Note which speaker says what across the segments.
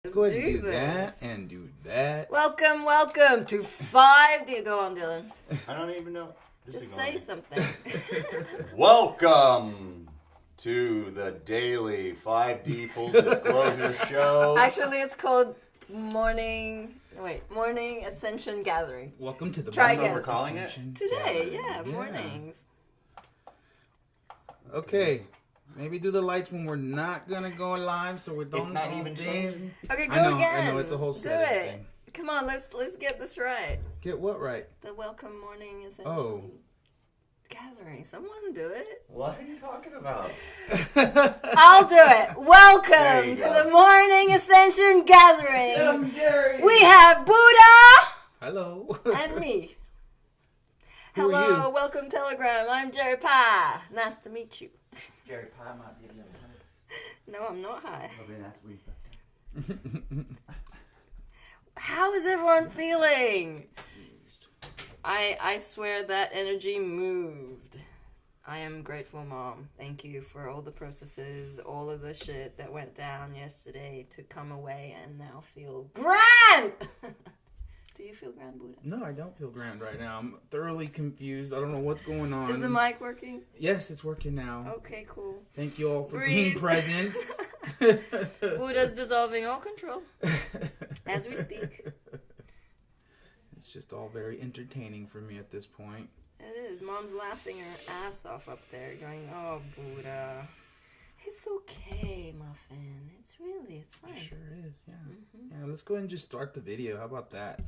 Speaker 1: Let's go ahead and do that and do that.
Speaker 2: Welcome to 5. Go on, Dylan.
Speaker 3: I don't even know.
Speaker 2: Just say something.
Speaker 3: Welcome to the daily 5D Full Disclosure Show.
Speaker 2: Actually, it's called Morning Ascension Gathering.
Speaker 1: Welcome to the
Speaker 2: Try
Speaker 3: That's what
Speaker 2: again.
Speaker 3: we're calling it?
Speaker 2: Today, yeah, mornings.
Speaker 1: Okay. Maybe do the lights when we're not gonna go live, so we don't.
Speaker 3: It's not even changing.
Speaker 2: Okay, go
Speaker 1: I know,
Speaker 2: again.
Speaker 1: I know, it's a whole
Speaker 2: Do
Speaker 1: setup
Speaker 2: it.
Speaker 1: thing.
Speaker 2: Come on, let's get this right.
Speaker 1: Get what right?
Speaker 2: The Welcome Morning Ascension Gathering. Someone do it.
Speaker 3: What are you talking about?
Speaker 2: I'll do it.
Speaker 3: There
Speaker 2: Welcome
Speaker 3: you
Speaker 2: to
Speaker 3: go.
Speaker 2: the Morning Ascension Gathering.
Speaker 3: Jerry.
Speaker 2: We have Buddha
Speaker 1: Hello.
Speaker 2: and me.
Speaker 1: Who are
Speaker 2: Hello,
Speaker 1: you?
Speaker 2: welcome Telegram. I'm Jerry Pie. Nice to meet you.
Speaker 3: Jerry Pie might be a little high.
Speaker 2: No, I'm not high.
Speaker 3: I mean, that's weak.
Speaker 2: How is everyone feeling? I swear that energy moved. I am grateful, Mom. Thank you for all the processes, all of the shit that went down yesterday to come away and now feel grand! Do you feel grand, Buddha?
Speaker 1: No, I don't feel grand right now. I'm thoroughly confused. I don't know what's going on.
Speaker 2: Is the mic working?
Speaker 1: Yes, it's working now.
Speaker 2: Okay, cool.
Speaker 1: Thank you all for
Speaker 2: Breathe.
Speaker 1: being present.
Speaker 2: Buddha's dissolving all control as we speak.
Speaker 1: It's just all very entertaining for me at this point.
Speaker 2: It is. Mom's laughing her ass off up there, going, "Oh, Buddha, it's okay, Muffin. It's fine."
Speaker 1: It sure is, yeah. Yeah, let's go ahead and just start the video. How about that?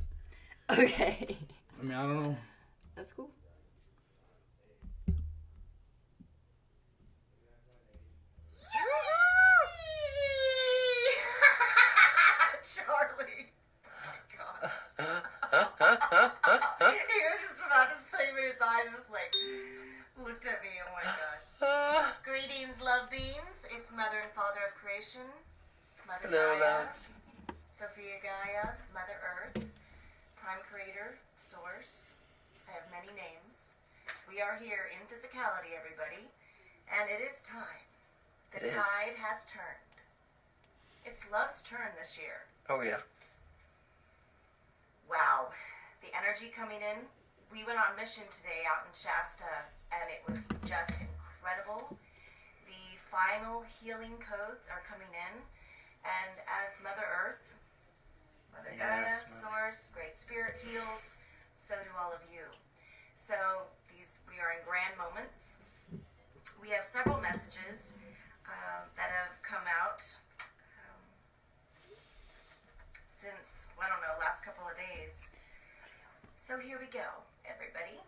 Speaker 2: Okay,
Speaker 1: I mean, I don't know.
Speaker 2: that's cool.
Speaker 4: Charlie. Oh my God. He was just about to say me, his eyes just like looked at me. Oh my gosh. Greetings, love beings. It's Mother and Father of Creation. Mother
Speaker 5: Hello,
Speaker 4: Gaia.
Speaker 5: loves.
Speaker 4: Sophia Gaia, Mother Earth, Prime Creator, Source. I have many names. We are here in physicality, everybody. And it is time. The
Speaker 5: It is.
Speaker 4: tide has turned. It's love's turn this year.
Speaker 5: Oh, yeah.
Speaker 4: Wow. The energy coming in. We went on mission today out in Shasta, and it was just incredible. The final healing codes are coming in. And as Mother Earth, Mother Gaia,
Speaker 5: Yes, Mother.
Speaker 4: Source, Great Spirit heals, so do all of you. So we are in grand moments. We have several messages that have come out since, I don't know, last couple of days. So here we go, everybody.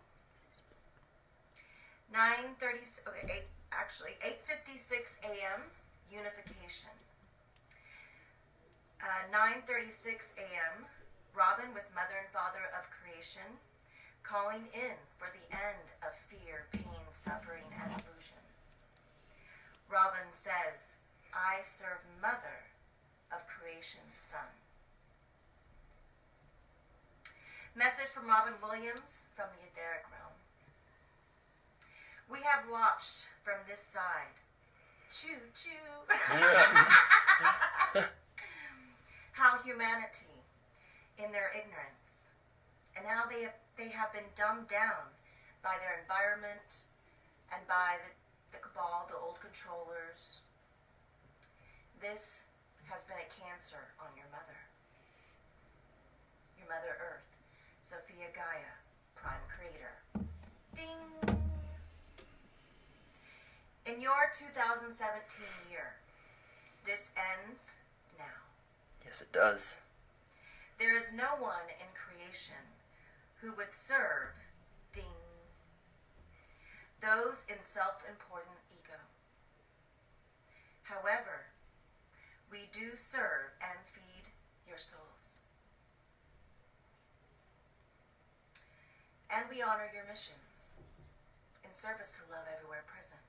Speaker 4: 8:56 a.m. unification. 9:36 a.m. Robin with Mother and Father of Creation, calling in for the end of fear, pain, suffering, and illusion. Robin says, I serve Mother of Creation's Son. Message from Robin Williams from the etheric realm. We have watched from this side. Choo choo. How humanity, in their ignorance, and how they have been dumbed down by their environment and by the cabal, the old controllers. This has been a cancer on your mother. Your Mother Earth, Sophia Gaia, Prime Creator. Ding! In your 2017 year, this ends now.
Speaker 5: Yes, it does.
Speaker 4: There is no one in creation who would serve, ding, those in self-important ego. However, we do serve and feed your souls. And we honor your missions in service to love everywhere present.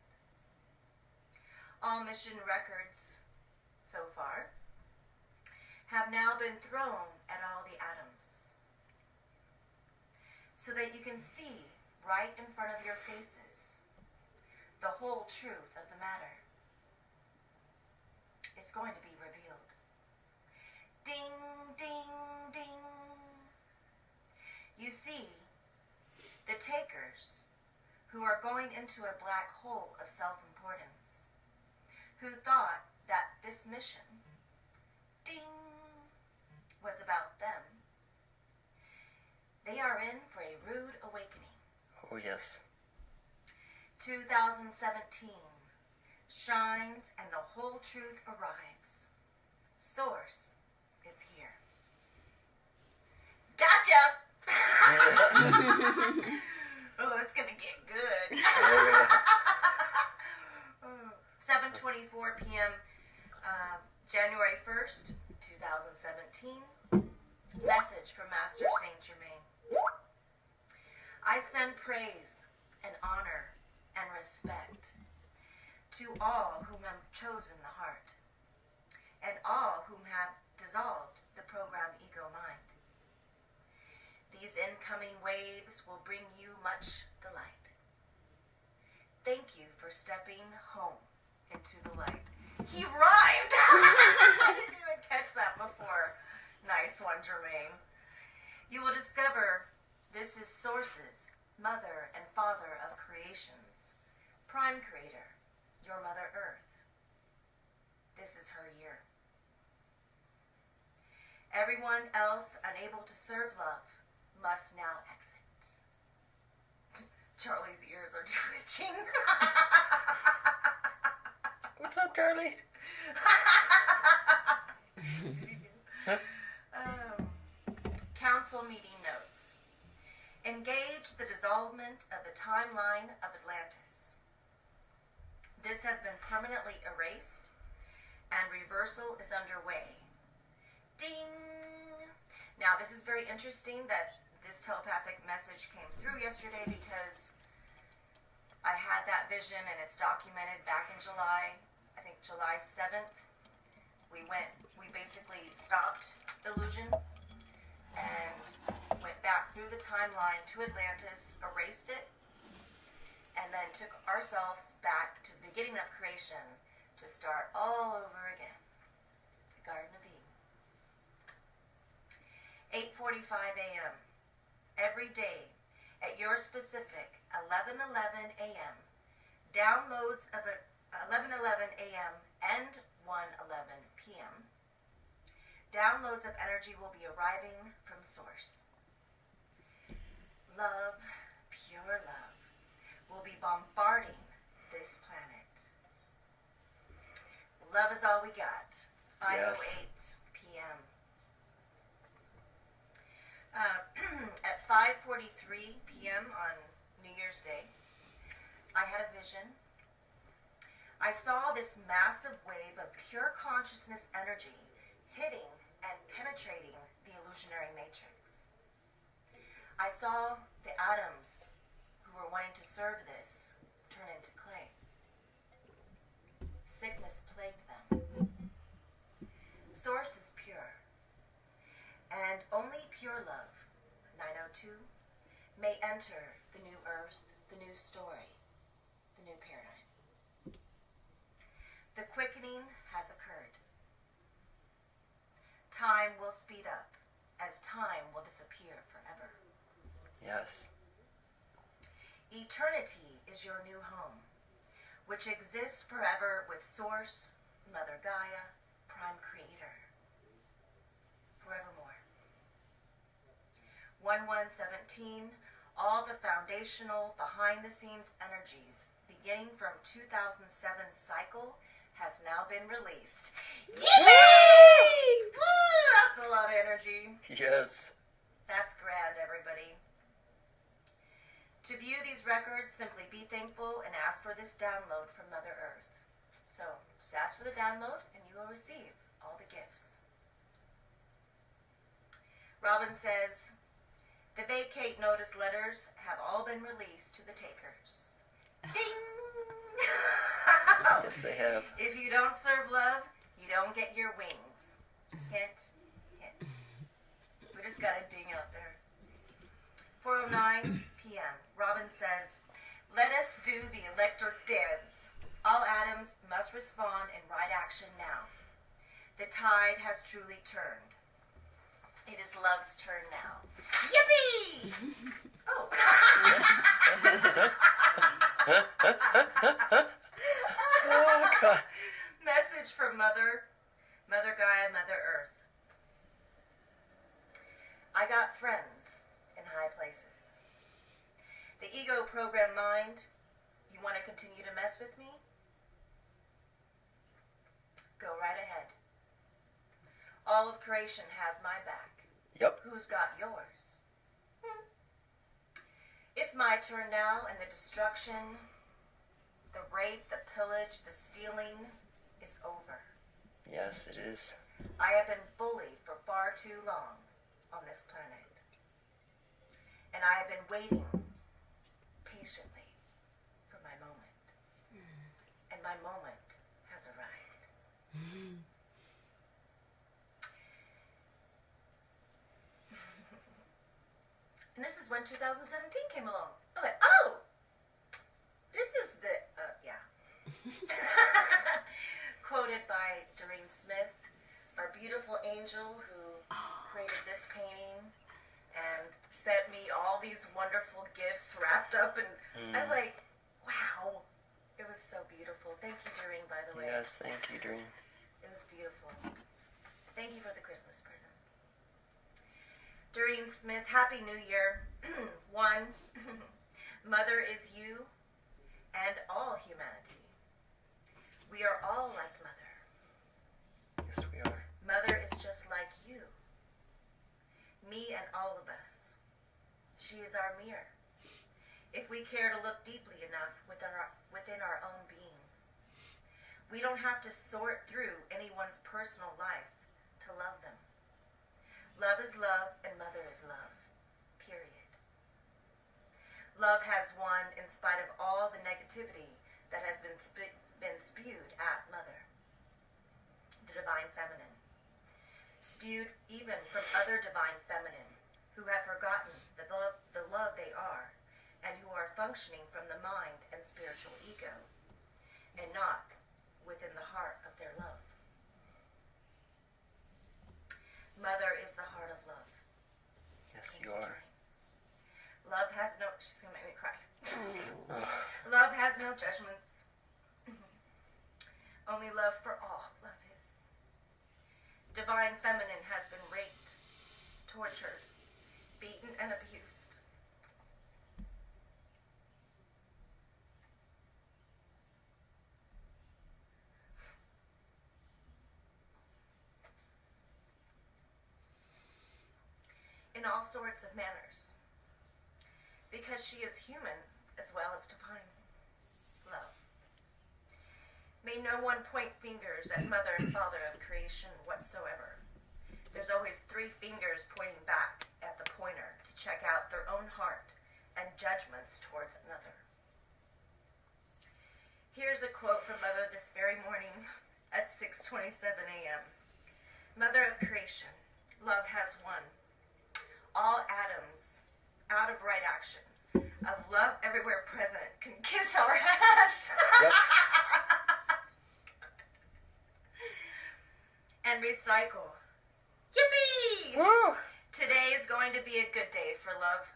Speaker 4: All mission records so far have now been thrown at all the atoms so that you can see right in front of your faces the whole truth of the matter. It's going to be revealed. You see, the takers, who are going into a black hole of self-importance, who thought that this mission, ding, was about them, they are in for a rude awakening.
Speaker 5: Oh, yes.
Speaker 4: 2017 shines and the whole truth arrives. Source is here. Gotcha! Oh, it's gonna get good. 7:24 p.m. January 1st, 2017. Message from Master Saint Germain. I send praise and honor and respect to all whom have chosen the heart, and all whom have dissolved the program ego mind. These incoming waves will bring you much delight. Thank you for stepping home into the light. He rhymed! I didn't even catch that before. Nice one, Jermaine. You will discover this is Source's mother and father of creations, prime creator, your Mother Earth. This is her year. Everyone else unable to serve love must now exit. Charlie's ears are twitching.
Speaker 5: What's up, Charlie?
Speaker 4: Council meeting notes. Engage the dissolvement of the timeline of Atlantis. This has been permanently erased, and reversal is underway. Ding! Now, this is very interesting that this telepathic message came through yesterday because I had that vision and it's documented back in July, I think July 7th. We basically stopped illusion and went back through the timeline to Atlantis, erased it, and then took ourselves back to the beginning of creation to start all over again. The Garden of Eden. 8:45 a.m. every day at your specific 11:11 a.m. Downloads of 11:11 a.m. and 1:11 p.m. Downloads of energy will be arriving from Source. Love, pure love, will be bombarding this planet. Love is all we got. 5:08 p.m. At 5:43 p.m. on New Year's Day, I had a vision. I saw this massive wave of pure consciousness energy hitting and penetrating the illusionary matrix. I saw the atoms who were wanting to serve this turn into clay. Sickness plagued them. Source is pure, and only pure love, 902, may enter the new earth, the new story, the new paradigm. The quickening has occurred. Time will speed up, as time will disappear forever.
Speaker 5: Yes.
Speaker 4: Eternity is your new home, which exists forever with Source, Mother Gaia, Prime Creator. Forevermore. 1117, all the foundational, behind-the-scenes energies, beginning from 2007 cycle, has now been released. Yay! Woo, that's a lot of energy.
Speaker 5: Yes.
Speaker 4: That's grand, everybody. To view these records, simply be thankful and ask for this download from Mother Earth. So, just ask for the download and you will receive all the gifts. Robin says, the vacate notice letters have all been released to the takers. Ding!
Speaker 5: Yes, they have.
Speaker 4: If you don't serve love, you don't get your wings. Hint, hint. We just got a ding out there. 4:09 p.m. Robin says, let us do the electric dance. All atoms must respond in right action now. The tide has truly turned. It is Love's turn now. Yippee! Oh.
Speaker 5: Oh, God.
Speaker 4: Message from Mother Gaia, Mother Earth. I got friends in high places. The ego program mind, you want to continue to mess with me? Go right ahead. All of creation has my back.
Speaker 5: Yep.
Speaker 4: Who's got yours? It's my turn now, and the destruction, the rape, the pillage, the stealing is over.
Speaker 5: Yes, it is.
Speaker 4: I have been bullied for far too long on this planet. And I have been waiting patiently for my moment. And my moment has arrived. And this is when 2017 came along. I was like, oh! This is the, yeah. Quoted by Doreen Smith, our beautiful angel who created this painting and sent me all these wonderful gifts wrapped up. And I'm like, wow. It was so beautiful. Thank you, Doreen, by the way.
Speaker 5: Yes, thank you, Doreen.
Speaker 4: It was beautiful. Thank you for the Christmas presents. Doreen Smith, Happy New Year. 1. Mother is you and all humanity. We are all like Mother.
Speaker 5: Yes, we are.
Speaker 4: Mother is just like you. Me and all of us. She is our mirror. If we care to look deeply enough within our own being, we don't have to sort through anyone's personal life to love them. Love is love, and Mother is love. Period. Love has won in spite of all the negativity that has been spewed at Mother, the Divine Feminine. Spewed even from other Divine Feminine who have forgotten the love they are, and who are functioning from the mind and spiritual ego, and not within the heart of their love. Mother is the heart of love.
Speaker 5: Yes, you are.
Speaker 4: Love has no, she's gonna make me cry. Love has no judgments. Only love for all. Love is. Divine Feminine has been raped, tortured, beaten, and abused. In all sorts of manners. Because she is human as well as divine. Love. May no one point fingers at Mother and Father of creation whatsoever. There's always 3 fingers pointing back at the pointer to check out their own heart and judgments towards another. Here's a quote from Mother this very morning at 6:27 a.m. Mother of creation, love has won. All atoms, out of right action, of love everywhere present, can kiss our ass.
Speaker 5: Yep.
Speaker 4: And recycle. Yippee!
Speaker 5: Woo!
Speaker 4: Today is going to be a good day for love.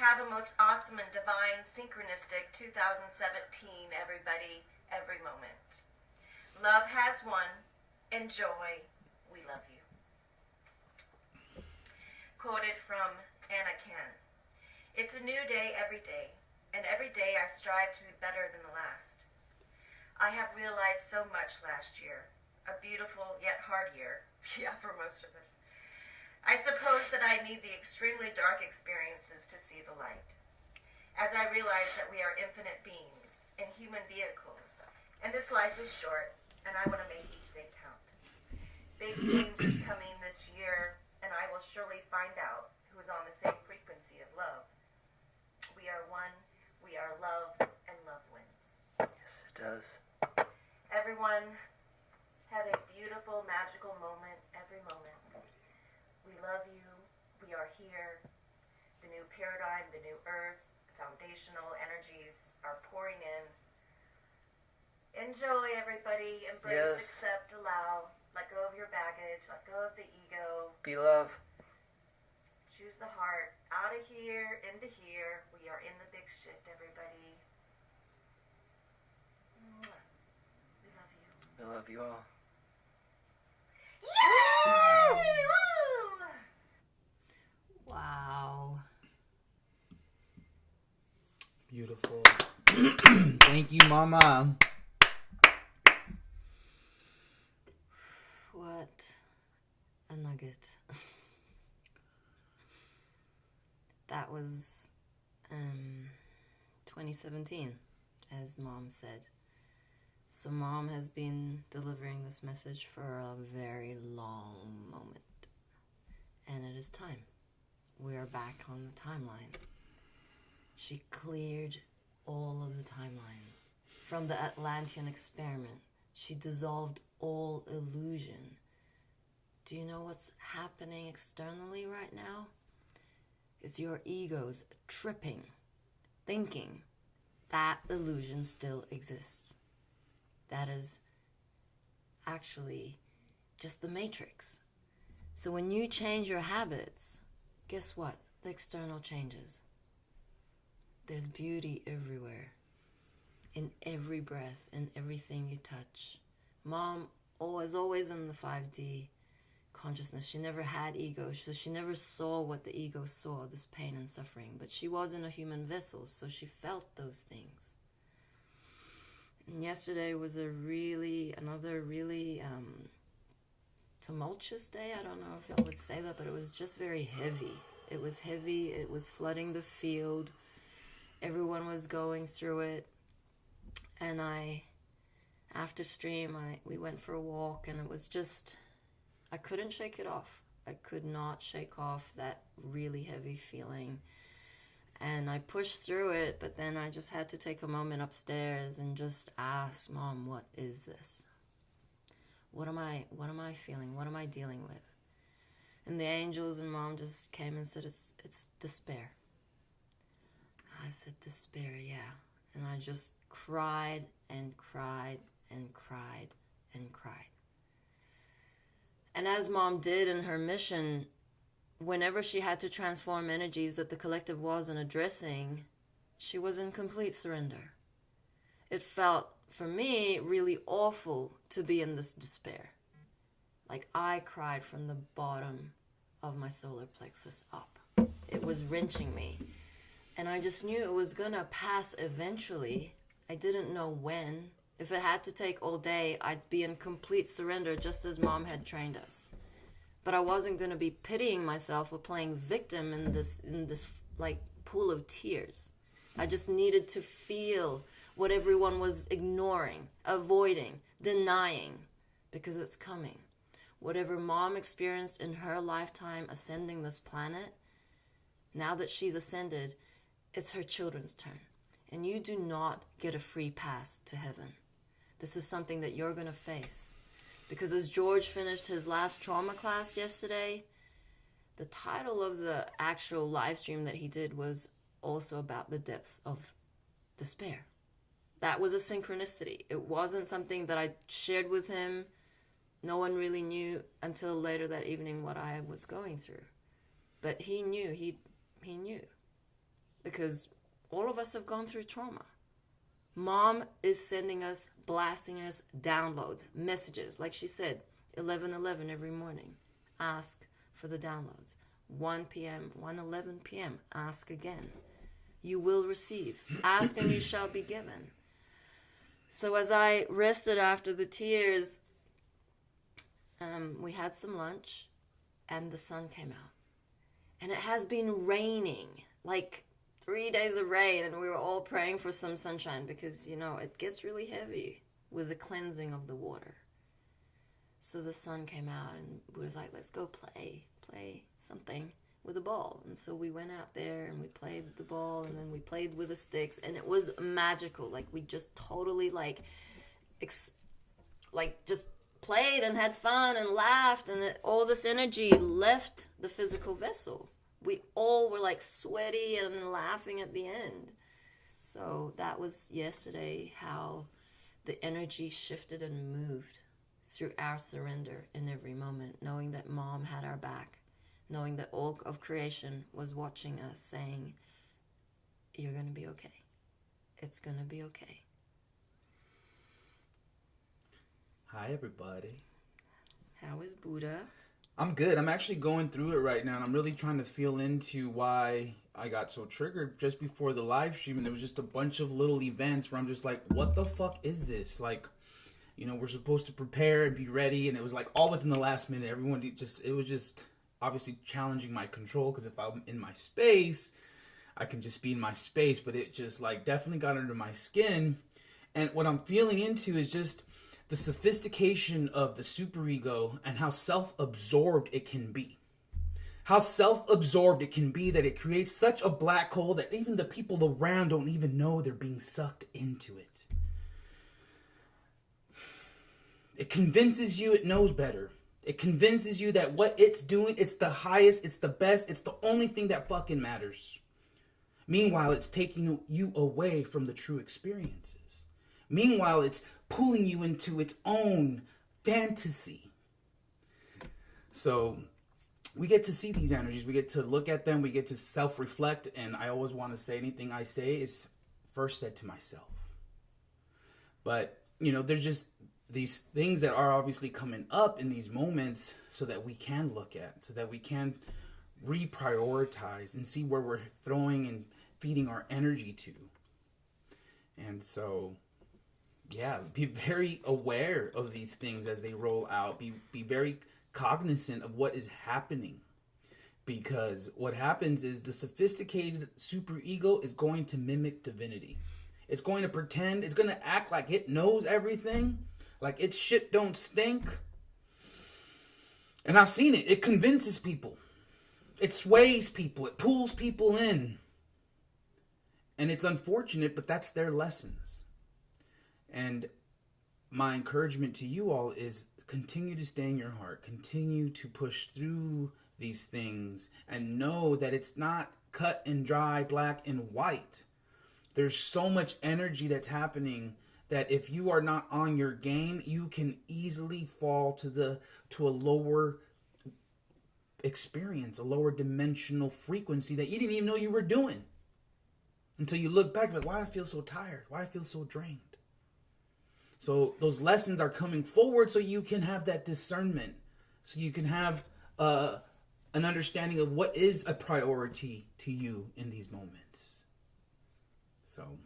Speaker 4: Have a most awesome and divine synchronistic 2017, everybody, every moment. Love has won. Enjoy. We love you. Quoted from Anna Can. It's a new day every day, and every day I strive to be better than the last. I have realized so much last year, a beautiful yet hard year, yeah, for most of us. I suppose that I need the extremely dark experiences to see the light. As I realize that we are infinite beings in human vehicles, and this life is short, and I want to make each day count. Big changes coming this year, and I will surely find out who is on the same frequency of love. We are one, we are love, and love wins.
Speaker 5: Yes, it does.
Speaker 4: Everyone, have a beautiful, magical moment every moment. We love you. We are here. The new paradigm, the new earth, foundational energies are pouring in. Enjoy, everybody. Embrace,
Speaker 5: Yes.
Speaker 4: accept, allow. Let go of your baggage. Let go of the ego.
Speaker 5: Be love.
Speaker 4: Choose the heart. Out of here, into here. We are in the big shift, everybody. Mwah. We love you.
Speaker 5: I love you all.
Speaker 4: Yay! Woo!
Speaker 2: Wow.
Speaker 1: Beautiful. Thank you, Mama.
Speaker 2: What a nugget. That was 2017, as Mom said. So Mom has been delivering this message for a very long moment. And it is time. We are back on the timeline. She cleared all of the timeline. From the Atlantean experiment, she dissolved all illusion. Do you know what's happening externally right now? It's your ego's tripping, thinking that illusion still exists. That is actually just the matrix. So when you change your habits, guess what? The external changes. There's beauty everywhere, in every breath, in everything you touch. Mom was always in the 5D consciousness. She never had ego, so she never saw what the ego saw, this pain and suffering. But she was in a human vessel, so she felt those things. And yesterday was another really tumultuous day. I don't know if I would say that, but it was just very heavy. It was heavy. It was flooding the field. Everyone was going through it. And after stream, we went for a walk, and it was just, I couldn't shake it off. I could not shake off that really heavy feeling. And I pushed through it, but then I just had to take a moment upstairs and just ask Mom, what is this? What am I feeling? What am I dealing with? And the angels and Mom just came and said, it's despair. I said, despair, yeah. And I just cried and cried and cried and cried. And as Mom did in her mission, whenever she had to transform energies that the collective wasn't addressing, she was in complete surrender. It felt, for me, really awful to be in this despair. Like I cried from the bottom of my solar plexus up. It was wrenching me. And I just knew it was gonna pass eventually. I didn't know when. If it had to take all day, I'd be in complete surrender, just as Mom had trained us. But I wasn't gonna be pitying myself or playing victim in this like pool of tears. I just needed to feel what everyone was ignoring, avoiding, denying, because it's coming. Whatever Mom experienced in her lifetime ascending this planet, now that she's ascended, it's her children's turn. And you do not get a free pass to heaven. This is something that you're going to face. Because as George finished his last trauma class yesterday, the title of the actual live stream that he did was also about the depths of despair. That was a synchronicity. It wasn't something that I shared with him. No one really knew until later that evening what I was going through. But he knew. He knew. Because all of us have gone through trauma. Mom is sending us, blasting us downloads, messages. Like she said, 11:11 every morning. Ask for the downloads. 1 p.m., 1:11 p.m. Ask again. You will receive. Ask and you shall be given. So as I rested after the tears, we had some lunch and the sun came out. And it has been raining, like 3 days of rain, and we were all praying for some sunshine because, it gets really heavy with the cleansing of the water. So the sun came out and we was like, let's go play something with a ball. And so we went out there and we played the ball, and then we played with the sticks, and it was magical. Like we just totally just played and had fun and laughed, and all this energy left the physical vessel. We all were like sweaty and laughing at the end. So that was yesterday, how the energy shifted and moved through our surrender in every moment, knowing that Mom had our back, knowing that all of creation was watching us, saying, you're going to be okay. It's going to be okay.
Speaker 1: Hi, everybody.
Speaker 2: How is Buddha?
Speaker 1: I'm good. I'm actually going through it right now, and I'm really trying to feel into why I got so triggered just before the live stream, and there was just a bunch of little events where I'm just like, what the fuck is this? Like, you know, we're supposed to prepare and be ready, and it was like all within the last minute. Everyone it was just obviously challenging my control, because if I'm in my space, I can just be in my space, but it just like definitely got under my skin. And what I'm feeling into is just the sophistication of the superego and how self-absorbed it can be. How self-absorbed it can be that it creates such a black hole that even the people around don't even know they're being sucked into it. It convinces you it knows better. It convinces you that what it's doing, it's the highest, it's the best, it's the only thing that fucking matters. Meanwhile, it's taking you away from the true experiences. Meanwhile, it's pulling you into its own fantasy. So we get to see these energies. We get to look at them. We get to self-reflect. And I always want to say anything I say is first said to myself. But, you know, there's just these things that are obviously coming up in these moments so that we can look at, so that we can reprioritize and see where we're throwing and feeding our energy to. And so, yeah, be very aware of these things as they roll out. Be very cognizant of what is happening. Because what happens is the sophisticated superego is going to mimic divinity. It's going to pretend, it's going to act like it knows everything, like its shit don't stink. And I've seen it. It convinces people. It sways people. It pulls people in. And it's unfortunate, but that's their lessons. And my encouragement to you all is continue to stay in your heart. Continue to push through these things and know that it's not cut and dry, black and white. There's so much energy that's happening that if you are not on your game, you can easily fall to a lower experience, a lower dimensional frequency that you didn't even know you were doing. Until you look back, like, why do I feel so tired? Why do I feel so drained? So those lessons are coming forward so you can have that discernment. So you can have an understanding of what is a priority to you in these moments. So,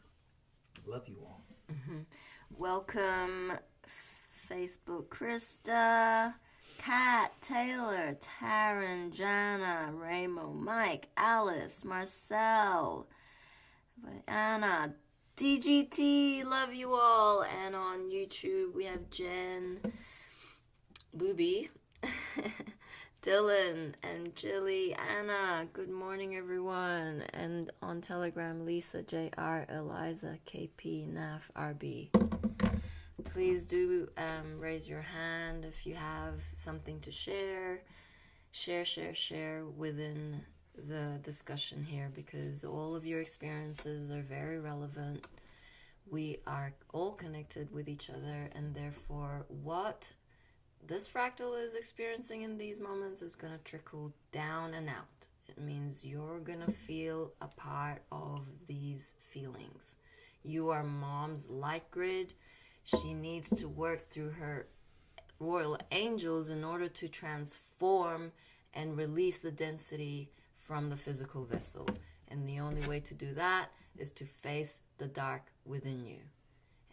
Speaker 1: love you all.
Speaker 2: Mm-hmm. Welcome, Facebook, Krista, Kat, Taylor, Taryn, Jana, Ramo, Mike, Alice, Marcel, Anna, DGT, love you all. And on YouTube we have Jen, Booby, Dylan, and Jilly, Anna. Good morning, everyone. And on Telegram, Lisa, JR, Eliza, KP, NAF, RB. Please do raise your hand if you have something to share. Share within the discussion here, because all of your experiences are very relevant. We are all connected with each other, and therefore what this fractal is experiencing in these moments is going to trickle down and out. It means you're going to feel a part of these feelings. You are Mom's light grid. She needs to work through her royal angels in order to transform and release the density from the physical vessel. And the only way to do that is to face the dark within you.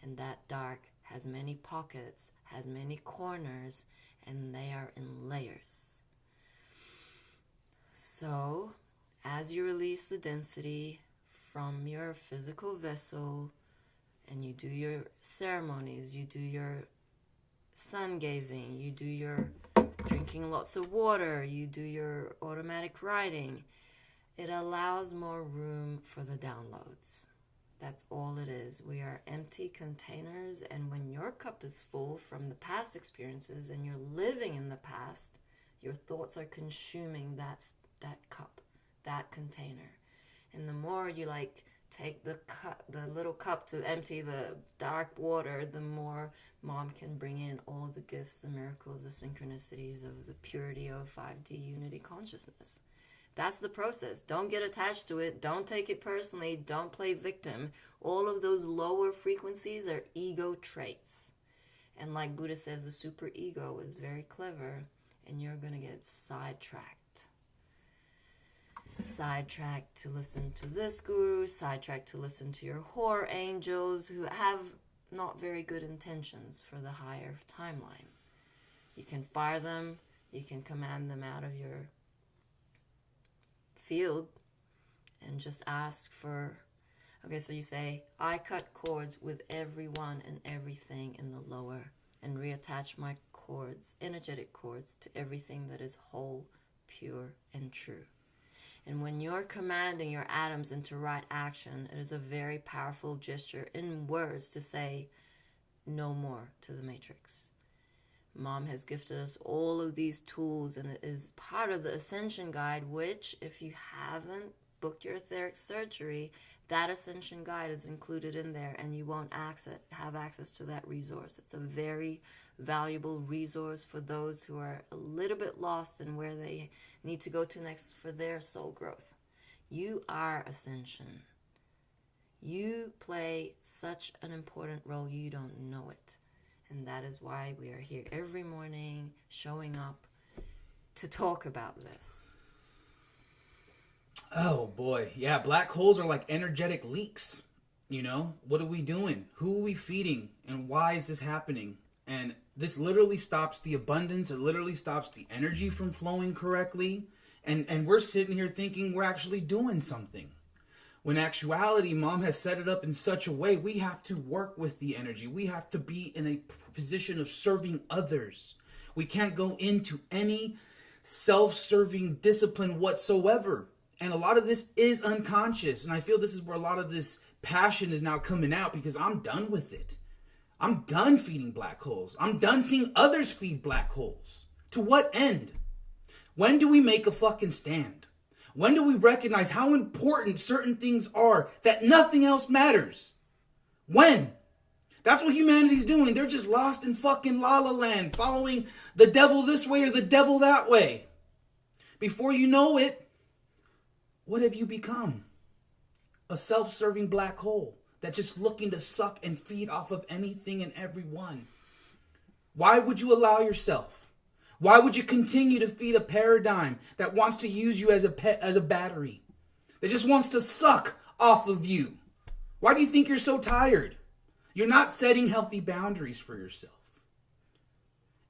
Speaker 2: And that dark has many pockets, has many corners, and they are in layers. So, as you release the density from your physical vessel, and you do your ceremonies, you do your sun gazing, you do your drinking lots of water, you do your automatic writing, it allows more room for the downloads. That's all it is. We are empty containers, and when your cup is full from the past experiences and you're living in the past, your thoughts are consuming that cup, that container. And the more you take the little cup to empty the dark water, the more mom can bring in all the gifts, the miracles, the synchronicities of the purity of 5D unity consciousness. That's the process. Don't get attached to it. Don't take it personally. Don't play victim. All of those lower frequencies are ego traits. And like Buddha says, the super ego is very clever, and you're going to get sidetracked. Sidetracked to listen to this guru, sidetracked to listen to your whore angels who have not very good intentions for the higher timeline. You can fire them, you can command them out of your field and just ask for, okay, so you say, I cut cords with everyone and everything in the lower and reattach my cords, energetic cords, to everything that is whole, pure, and true. And when you're commanding your atoms into right action, it is a very powerful gesture in words to say no more to the matrix. Mom has gifted us all of these tools, and it is part of the Ascension Guide, which, if you haven't booked your etheric surgery, that Ascension Guide is included in there, and you won't have access to that resource. It's a very valuable resource for those who are a little bit lost in where they need to go to next for their soul growth. You are Ascension. You play such an important role, you don't know it. And that is why we are here every morning showing up to talk about this.
Speaker 1: Oh boy. Yeah, black holes are like energetic leaks. You know, what are we doing? Who are we feeding? And why is this happening? And this literally stops the abundance. It literally stops the energy from flowing correctly. And we're sitting here thinking we're actually doing something. When actuality, Mom has set it up in such a way, we have to work with the energy. We have to be in a position of serving others. We can't go into any self-serving discipline whatsoever. And a lot of this is unconscious. And I feel this is where a lot of this passion is now coming out, because I'm done with it. I'm done feeding black holes. I'm done seeing others feed black holes. To what end? When do we make a fucking stand? When do we recognize how important certain things are, that nothing else matters? When? That's what humanity's doing. They're just lost in fucking la la land, following the devil this way or the devil that way. Before you know it, what have you become? A self-serving black hole that's just looking to suck and feed off of anything and everyone. Why would you allow yourself? Why would you continue to feed a paradigm that wants to use you as a pet, as a battery? That just wants to suck off of you? Why do you think you're so tired? You're not setting healthy boundaries for yourself.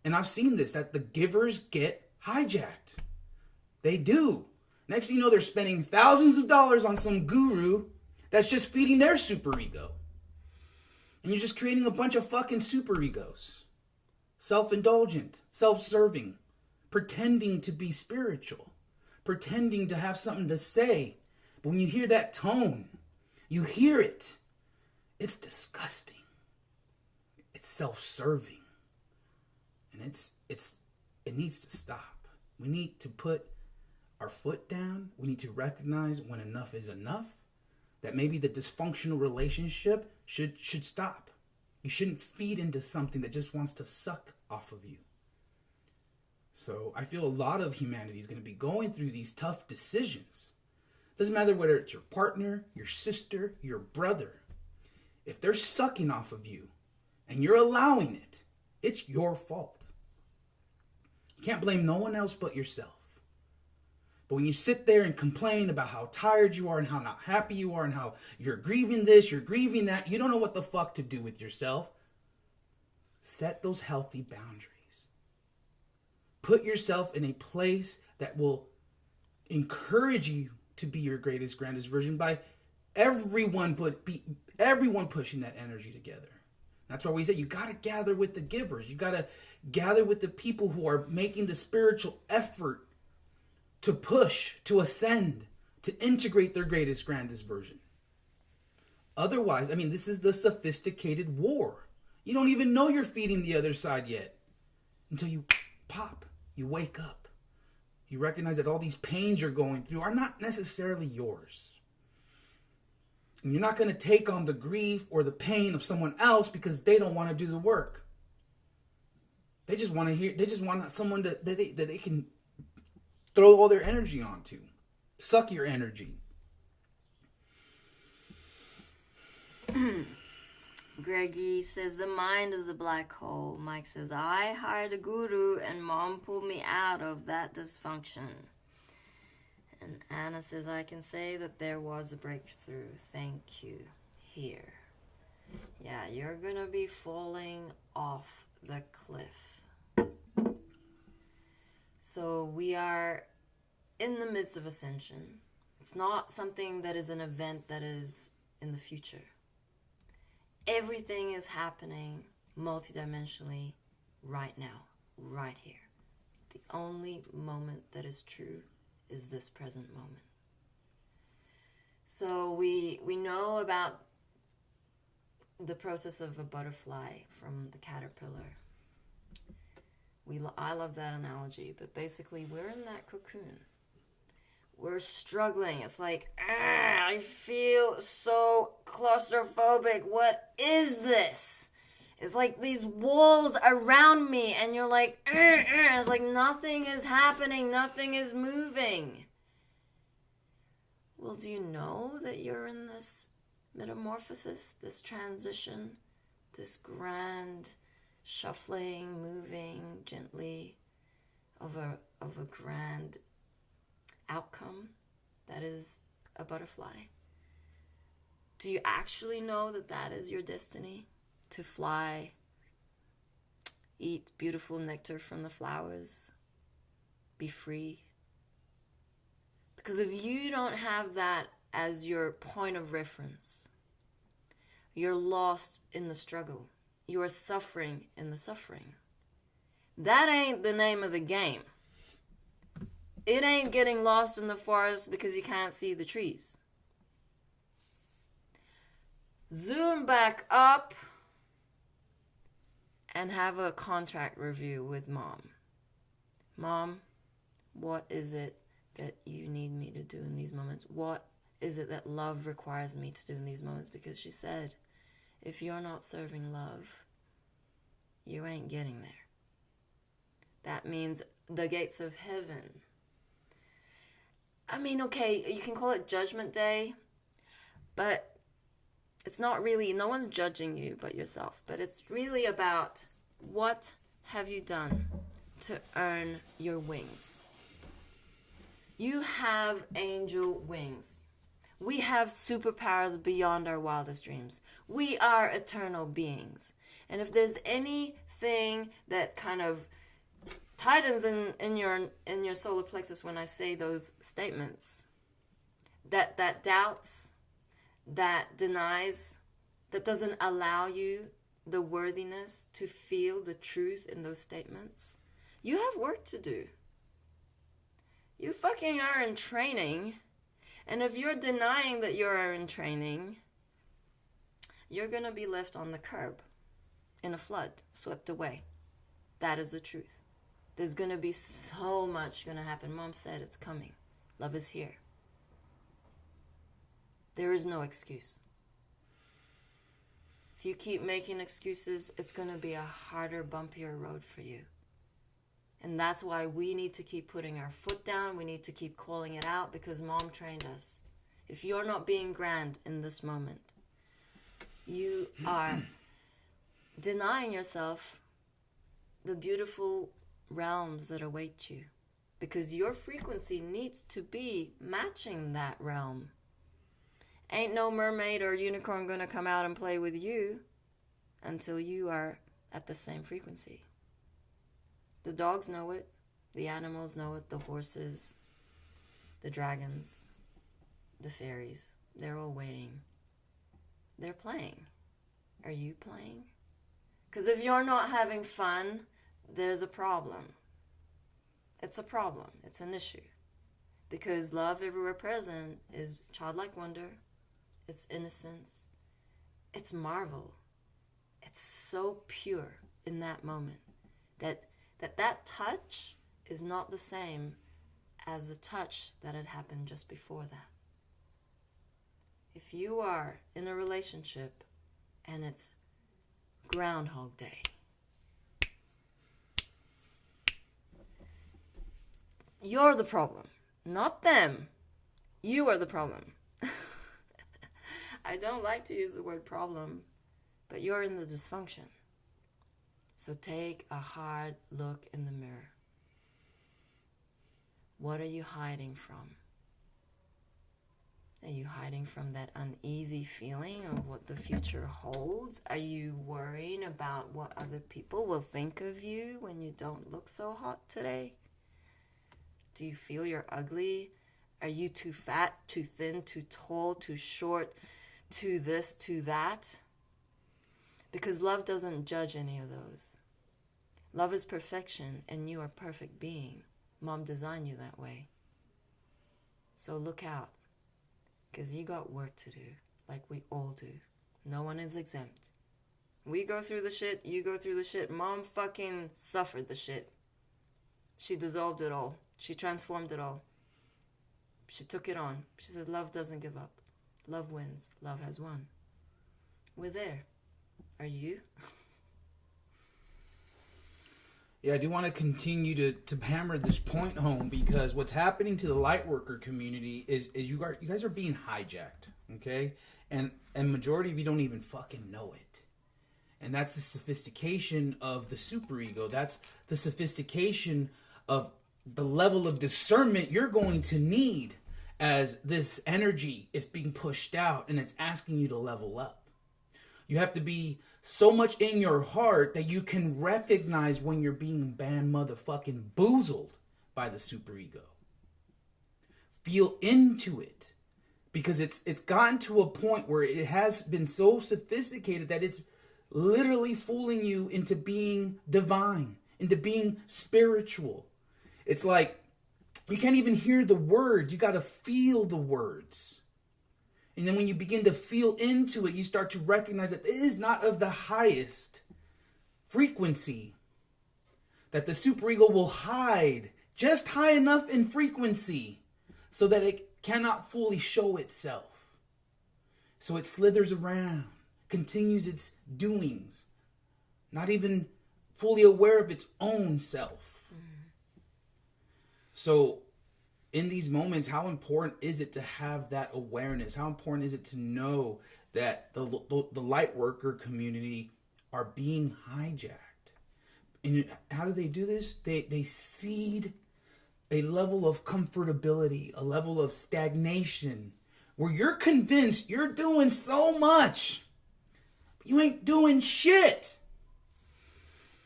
Speaker 1: And I've seen this, that the givers get hijacked. They do. Next thing you know, they're spending thousands of dollars on some guru that's just feeding their superego. And you're just creating a bunch of fucking superegos. Self-indulgent, self-serving, pretending to be spiritual, pretending to have something to say. But when you hear that tone, you hear it. It's disgusting. It's self-serving. And it needs to stop. We need to put our foot down. We need to recognize when enough is enough. That maybe the dysfunctional relationship should stop. You shouldn't feed into something that just wants to suck off of you. So I feel a lot of humanity is going to be going through these tough decisions. Doesn't matter whether it's your partner, your sister, your brother. If they're sucking off of you and you're allowing it, it's your fault. You can't blame no one else but yourself. But when you sit there and complain about how tired you are and how not happy you are and how you're grieving this, you're grieving that, you don't know what the fuck to do with yourself. Set those healthy boundaries. Put yourself in a place that will encourage you to be your greatest, grandest version by everyone pushing that energy together. That's why we say you got to gather with the givers. You got to gather with the people who are making the spiritual effort to push, to ascend, to integrate their greatest, grandest version. Otherwise, this is the sophisticated war. You don't even know you're feeding the other side yet. Until you pop, you wake up. You recognize that all these pains you're going through are not necessarily yours. And you're not going to take on the grief or the pain of someone else because they don't want to do the work. They just want to hear. They just want someone that they can throw all their energy onto, suck your energy.
Speaker 2: Greggy says the mind is a black hole. Mike says I hired a guru and mom pulled me out of that dysfunction. And Anna says I can say that there was a breakthrough. Thank you. Here. Yeah, you're gonna be falling off the cliff. So we are in the midst of ascension. It's not something that is an event that is in the future. Everything is happening multidimensionally right now, right here. The only moment that is true is this present moment. So we know about the process of a butterfly from the caterpillar. I love that analogy, but basically we're in that cocoon. We're struggling. It's like, I feel so claustrophobic. What is this? It's like these walls around me, and you're like, it's like nothing is happening, nothing is moving. Well, do you know that you're in this metamorphosis, this transition, this grand shuffling, moving gently of a grand outcome that is a butterfly? Do you actually know that that is your destiny? To fly, eat beautiful nectar from the flowers, be free? Because if you don't have that as your point of reference, you're lost in the struggle. You are suffering in the suffering. That ain't the name of the game. It ain't getting lost in the forest because you can't see the trees. Zoom back up and have a contract review with mom. Mom, what is it that you need me to do in these moments? What is it that love requires me to do in these moments? Because she said, if you're not serving love, you ain't getting there. That means the gates of heaven. I mean, okay, you can call it Judgment Day, but it's not really, no one's judging you but yourself. But it's really about what have you done to earn your wings. You have angel wings. We have superpowers beyond our wildest dreams. We are eternal beings. And if there's anything that kind of tightens in your solar plexus when I say those statements, that doubts, that denies, that doesn't allow you the worthiness to feel the truth in those statements, you have work to do. You fucking are in training. And if you're denying that you're in training, you're going to be left on the curb in a flood, swept away. That is the truth. There's going to be so much going to happen. Mom said it's coming. Love is here. There is no excuse. If you keep making excuses, it's going to be a harder, bumpier road for you. And that's why we need to keep putting our foot down. We need to keep calling it out because mom trained us. If you're not being grand in this moment, you are denying yourself the beautiful realms that await you. Because your frequency needs to be matching that realm. Ain't no mermaid or unicorn going to come out and play with you until you are at the same frequency. The dogs know it. The animals know it. The horses, the dragons, the fairies. They're all waiting. They're playing. Are you playing? Because if you're not having fun, there's a problem. It's a problem. It's an issue. Because love everywhere present is childlike wonder. It's innocence. It's marvel. It's so pure in that moment that touch is not the same as the touch that had happened just before that. If you are in a relationship and it's Groundhog Day, you're the problem, not them. You are the problem. I don't like to use the word problem, but you're in the dysfunction. So take a hard look in the mirror. What are you hiding from? Are you hiding from that uneasy feeling of what the future holds? Are you worrying about what other people will think of you when you don't look so hot today? Do you feel you're ugly? Are you too fat, too thin, too tall, too short, too this, too that? Because love doesn't judge any of those. Love is perfection, and you are a perfect being. Mom designed you that way. So look out, because you got work to do, like we all do. No one is exempt. We go through the shit, you go through the shit. Mom fucking suffered the shit. She dissolved it all. She transformed it all. She took it on. She said, love doesn't give up. Love wins. Love has won. We're there. Are you?
Speaker 1: Yeah, I do want to continue to hammer this point home, because what's happening to the light worker community is you guys are being hijacked, okay? And majority of you don't even fucking know it. And that's the sophistication of the superego. That's the sophistication of the level of discernment you're going to need as this energy is being pushed out and it's asking you to level up. You have to be so much in your heart that you can recognize when you're being motherfucking boozled by the superego. Feel into it, because it's gotten to a point where it has been so sophisticated that it's literally fooling you into being divine, into being spiritual. It's like you can't even hear the words. You got to feel the words. And then when you begin to feel into it, you start to recognize that it is not of the highest frequency. That the superego will hide just high enough in frequency so that it cannot fully show itself. So it slithers around, continues its doings, not even fully aware of its own self. So in these moments, how important is it to have that awareness? How important is it to know that the light worker community are being hijacked? And how do they do this? They seed a level of comfortability, a level of stagnation, where you're convinced you're doing so much, but you ain't doing shit.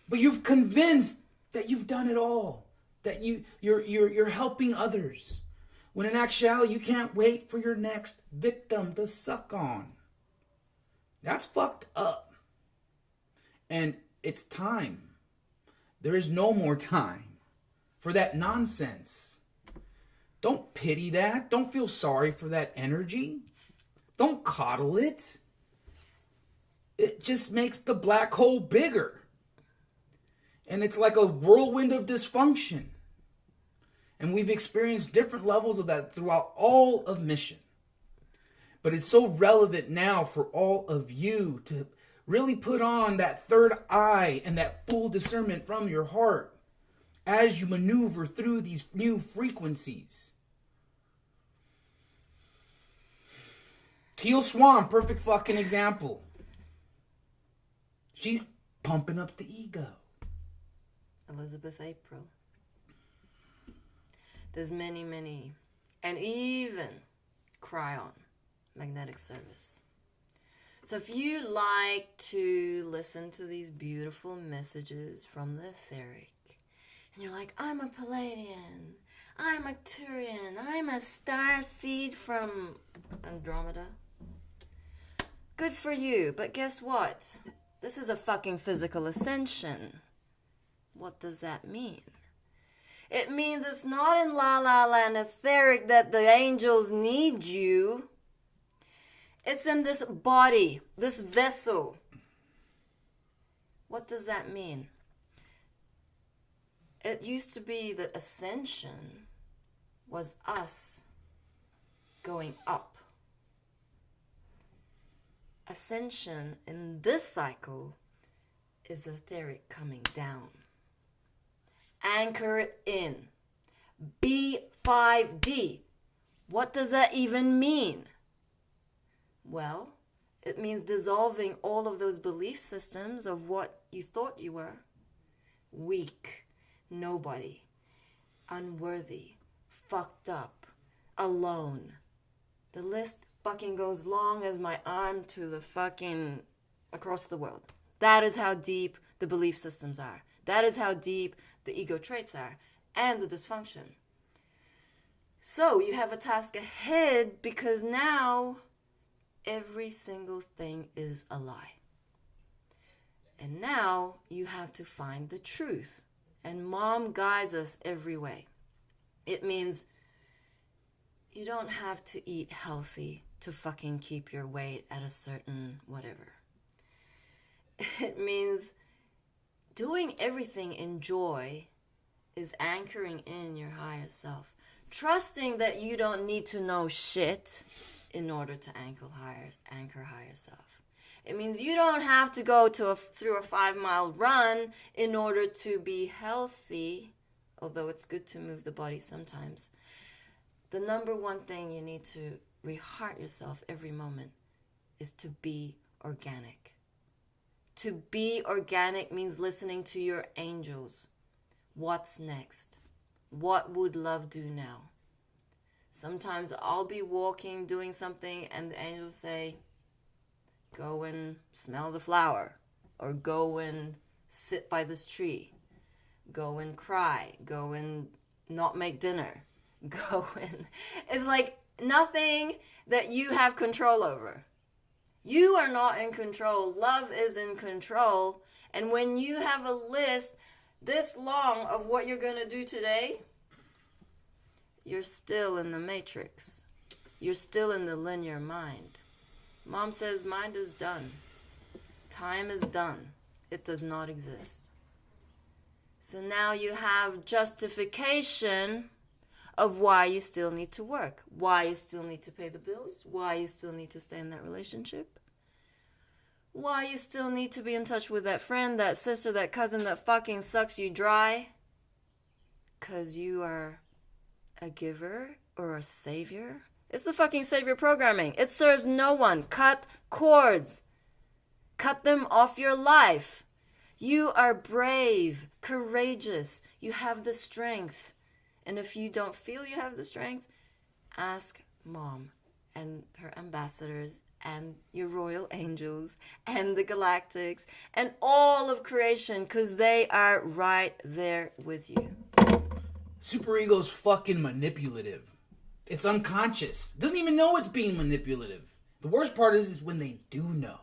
Speaker 1: But you've convinced that you've done it all. That you're helping others, when in actuality you can't wait for your next victim to suck on. That's fucked up. And it's time. There is no more time for that nonsense. Don't pity that. Don't feel sorry for that energy. Don't coddle it. It just makes the black hole bigger. And it's like a whirlwind of dysfunction. And we've experienced different levels of that throughout all of mission. But it's so relevant now for all of you to really put on that third eye and that full discernment from your heart as you maneuver through these new frequencies. Teal Swan, perfect fucking example. She's pumping up the ego.
Speaker 2: Elizabeth April. There's many, and even Cryon, magnetic service. So if you like to listen to these beautiful messages from the etheric, and you're like, I'm a Palladian, I'm a Turian, I'm a star seed from Andromeda. Good for you, but guess what? This is a fucking physical ascension. What does that mean? It means it's not in La La Land etheric that the angels need you. It's in this body, this vessel. What does that mean? It used to be that ascension was us going up. Ascension in this cycle is etheric coming down. Anchor it in. B5D. What does that even mean? Well, it means dissolving all of those belief systems of what you thought you were. Weak, nobody, unworthy, fucked up, alone. The list fucking goes long as my arm to the fucking across the world. That is how deep the belief systems are. That is how deep the ego traits are and the dysfunction. So you have a task ahead because now every single thing is a lie. And now you have to find the truth. And mom guides us every way. It means you don't have to eat healthy to fucking keep your weight at a certain whatever. It means doing everything in joy is anchoring in your higher self. Trusting that you don't need to know shit in order to anchor higher self. It means you don't have to go through a 5-mile run in order to be healthy, although it's good to move the body sometimes. The number one thing you need to reheart yourself every moment is to be organic. To be organic means listening to your angels. What's next? What would love do now? Sometimes I'll be walking, doing something, and the angels say, go and smell the flower, or go and sit by this tree, go and cry, go and not make dinner, go and... It's like nothing that you have control over. You are not in control. Love is in control. And when you have a list this long of what you're going to do today, you're still in the matrix. You're still in the linear mind. Mom says mind is done. Time is done. It does not exist. So now you have justification of why you still need to work, why you still need to pay the bills, why you still need to stay in that relationship, why you still need to be in touch with that friend, that sister, that cousin that fucking sucks you dry. Because you are a giver or a savior. It's the fucking savior programming. It serves no one. Cut cords. Cut them off your life. You are brave, courageous. You have the strength. And if you don't feel you have the strength, ask Mom and her ambassadors and your royal angels and the galactics and all of creation, because they are right there with you.
Speaker 1: Superego's fucking manipulative. It's unconscious. It doesn't even know it's being manipulative. The worst part is when they do know.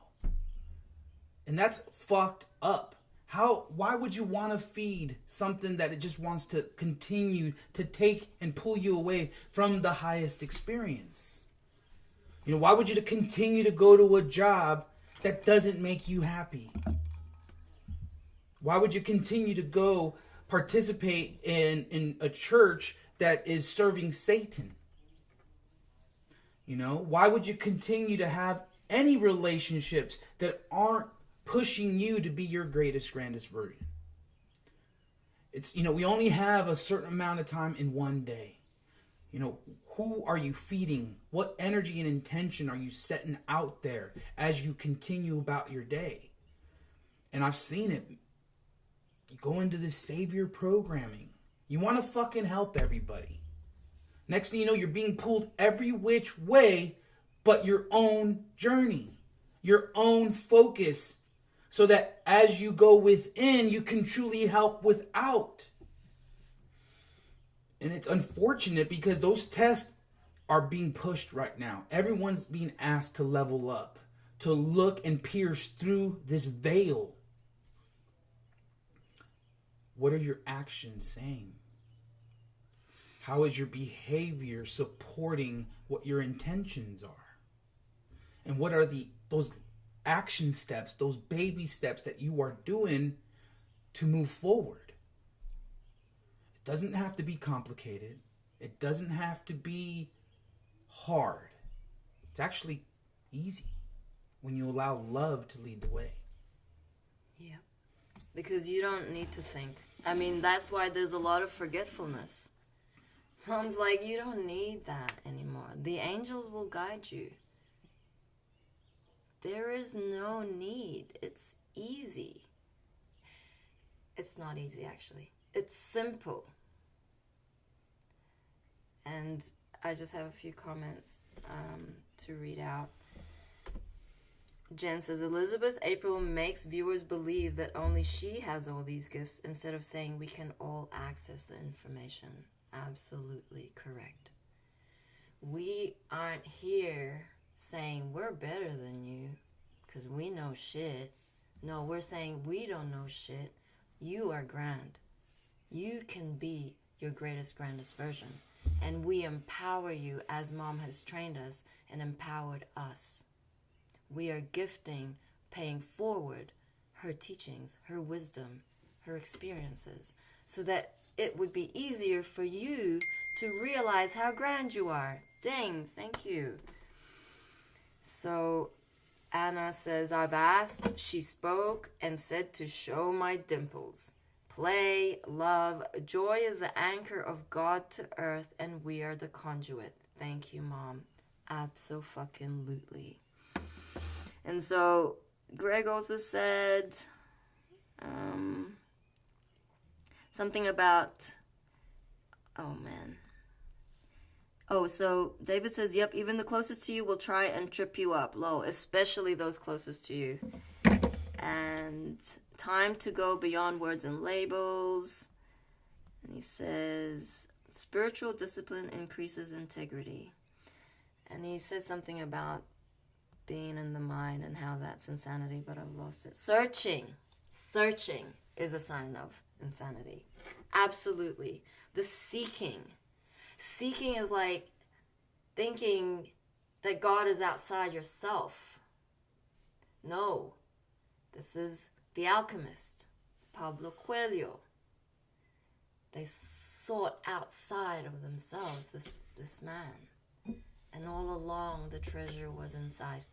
Speaker 1: And that's fucked up. Why would you want to feed something that it just wants to continue to take and pull you away from the highest experience? You know, why would you continue to go to a job that doesn't make you happy? Why would you continue to go participate in a church that is serving Satan? You know, why would you continue to have any relationships that aren't pushing you to be your greatest, grandest version? It's, you know, we only have a certain amount of time in one day. You know, who are you feeding? What energy and intention are you setting out there as you continue about your day? And I've seen it. You go into this savior programming. You want to fucking help everybody. Next thing you know, you're being pulled every which way but your own journey, your own focus, so that as you go within, you can truly help without. And it's unfortunate because those tests are being pushed right now. Everyone's being asked to level up, to look and pierce through this veil. What are your actions saying? How is your behavior supporting what your intentions are? And what are those action steps, those baby steps that you are doing to move forward? It doesn't have to be complicated. It doesn't have to be hard. It's actually easy. when you allow love to lead the way.
Speaker 2: Yeah. Because you don't need to think. I mean, that's why there's a lot of forgetfulness. Mom's like, you don't need that anymore. The angels will guide you. There is no need. It's easy. It's not easy, actually. It's simple. And I just have a few comments to read out. Jen says, Elizabeth April makes viewers believe that only she has all these gifts instead of saying we can all access the information. Absolutely correct. We aren't here saying we're better than you because we know shit. No, we're saying we don't know shit. You are grand. You can be your greatest, grandest version. And we empower you as Mom has trained us and empowered us. We are gifting, paying forward her teachings, her wisdom, her experiences, so that it would be easier for you to realize how grand you are. Ding, thank you. So Anna says, I've asked, she spoke and said to show my dimples. Play, love, joy is the anchor of God to earth, and we are the conduit. Thank you, Mom. Abso-fucking-lutely. And so Greg also said something about, oh man. Oh, so David says, yep, even the closest to you will try and trip you up. Lol, especially those closest to you. And time to go beyond words and labels. And he says, spiritual discipline increases integrity. And he says something about being in the mind and how that's insanity, but I've lost it. Searching is a sign of insanity. Absolutely. The seeking is like thinking that God is outside yourself. No. This is The Alchemist, Pablo Coelho. They sought outside of themselves, this man. And all along the treasure was inside.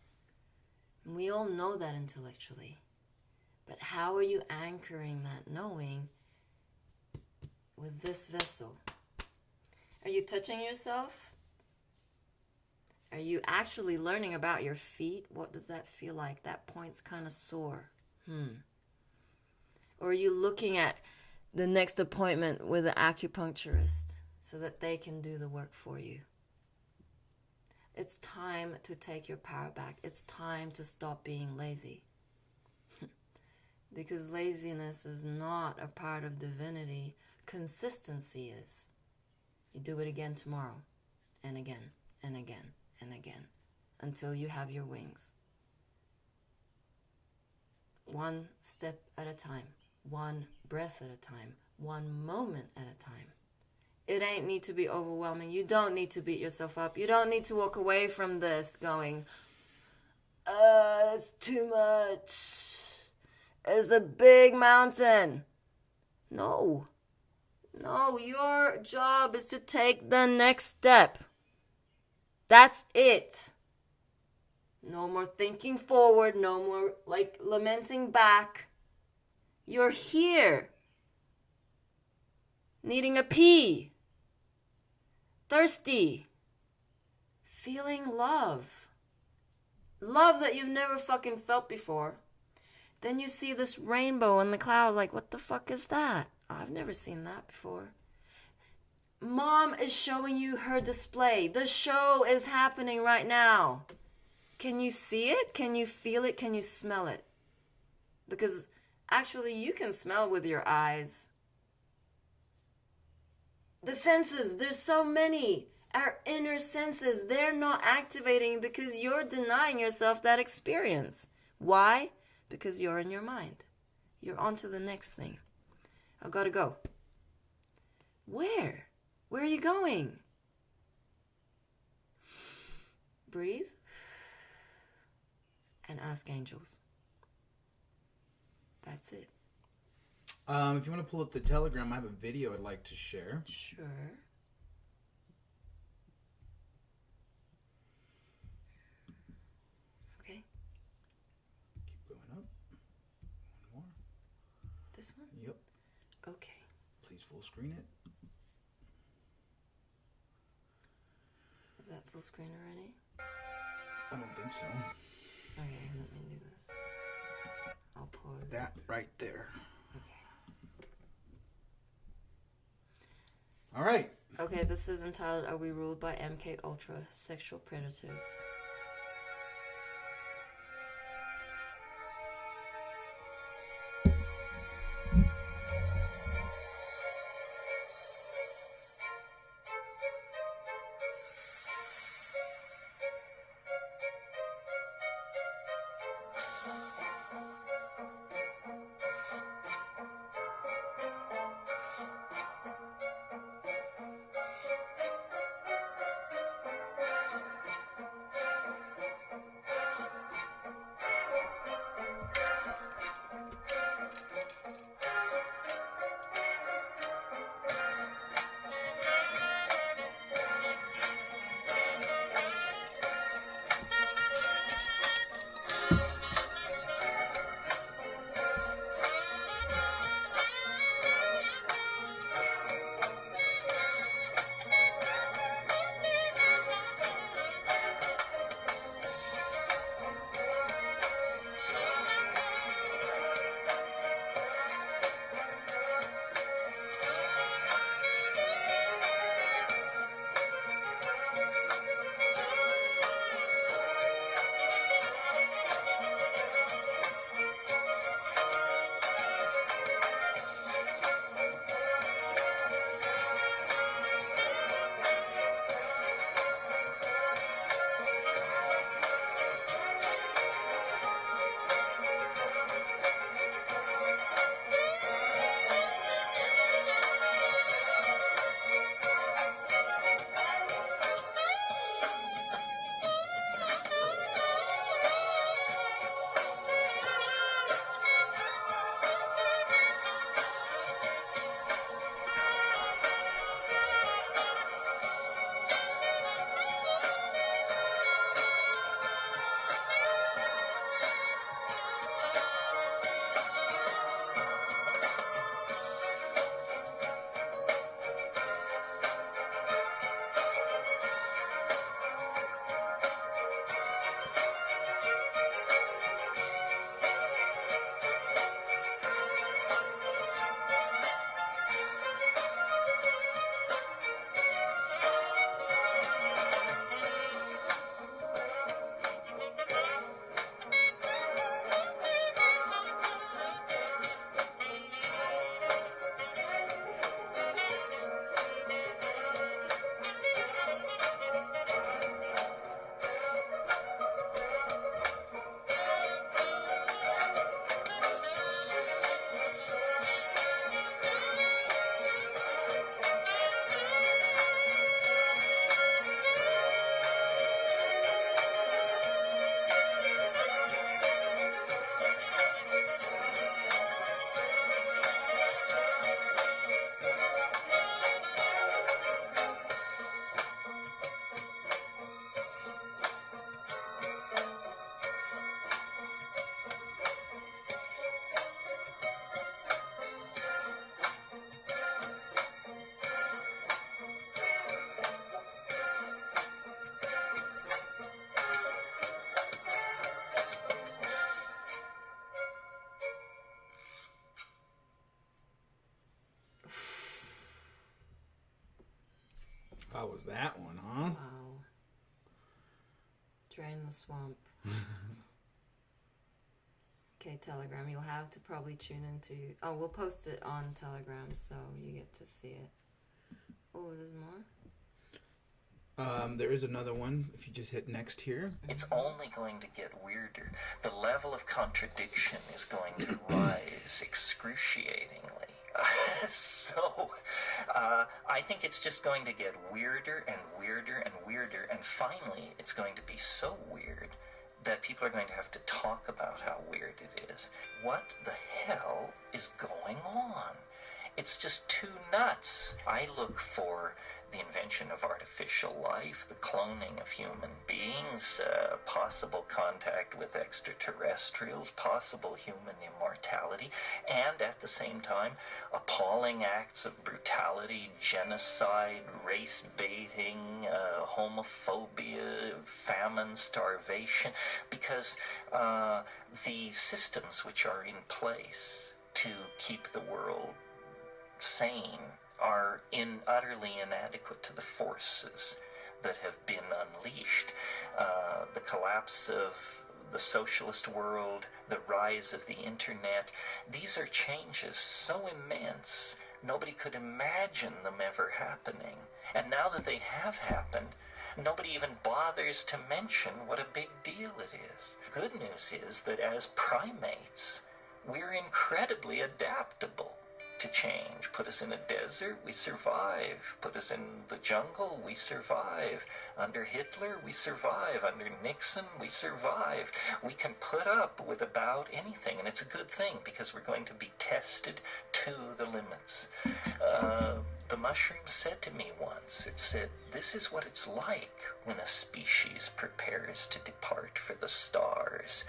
Speaker 2: And we all know that intellectually. But how are you anchoring that knowing with this vessel? Are you touching yourself? Are you actually learning about your feet? What does that feel like? That point's kind of sore. Or are you looking at the next appointment with an acupuncturist so that they can do the work for you? It's time to take your power back. It's time to stop being lazy. Because laziness is not a part of divinity. Consistency is. You do it again tomorrow, and again, and again, and again, until you have your wings. One step at a time, one breath at a time, one moment at a time. It ain't need to be overwhelming. You don't need to beat yourself up. You don't need to walk away from this going, it's too much. It's a big mountain. No, your job is to take the next step. That's it. No more thinking forward, no more lamenting back. You're here. Needing a pee. Thirsty. Feeling love. Love that you've never fucking felt before. Then you see this rainbow in the clouds, like, what the fuck is that? I've never seen that before. Mom is showing you her display. The show is happening right now. Can you see it? Can you feel it? Can you smell it? Because actually you can smell with your eyes. The senses, there's so many. Our inner senses, they're not activating because you're denying yourself that experience. Why? Because you're in your mind. You're on to the next thing. I've got to go. Where? Where are you going? Breathe. And ask angels. That's it.
Speaker 1: If you want to pull up the Telegram, I have a video I'd like to share.
Speaker 2: Sure. Okay.
Speaker 1: full screen it.
Speaker 2: Is that full screen already?
Speaker 1: I don't think so.
Speaker 2: Okay, let me do this. I'll pause.
Speaker 1: That right there.
Speaker 2: Okay.
Speaker 1: All right.
Speaker 2: Okay, this is entitled Are We Ruled by MK Ultra Sexual Predators?
Speaker 1: How was that one, huh?
Speaker 2: Wow. Drain the swamp. Okay, Telegram. You'll have to probably tune into. Oh, we'll post it on Telegram so you get to see it. Oh, there's more?
Speaker 1: There is another one. If you just hit next here.
Speaker 6: It's only going to get weirder. The level of contradiction is going to rise excruciatingly. I think it's just going to get weirder and weirder and weirder, and finally it's going to be so weird that people are going to have to talk about how weird it is. What the hell is going on? It's just too nuts. I look for the invention expansion of artificial life, the cloning of human beings, possible contact with extraterrestrials, possible human immortality, and at the same time, appalling acts of brutality, genocide, race baiting, homophobia, famine, starvation, because the systems which are in place to keep the world sane are utterly inadequate to the forces that have been unleashed. The collapse of the socialist world, the rise of the internet, these are changes so immense, nobody could imagine them ever happening. And now that they have happened, nobody even bothers to mention what a big deal it is. Good news is that as primates, we're incredibly adaptable to change. Put us in a desert, we survive. Put us in the jungle, we survive. Under Hitler, we survive. Under Nixon, we survive. We can put up with about anything, and it's a good thing because we're going to be tested to the limits. The mushroom said to me once, it said, "This is what it's like when a species prepares to depart for the stars.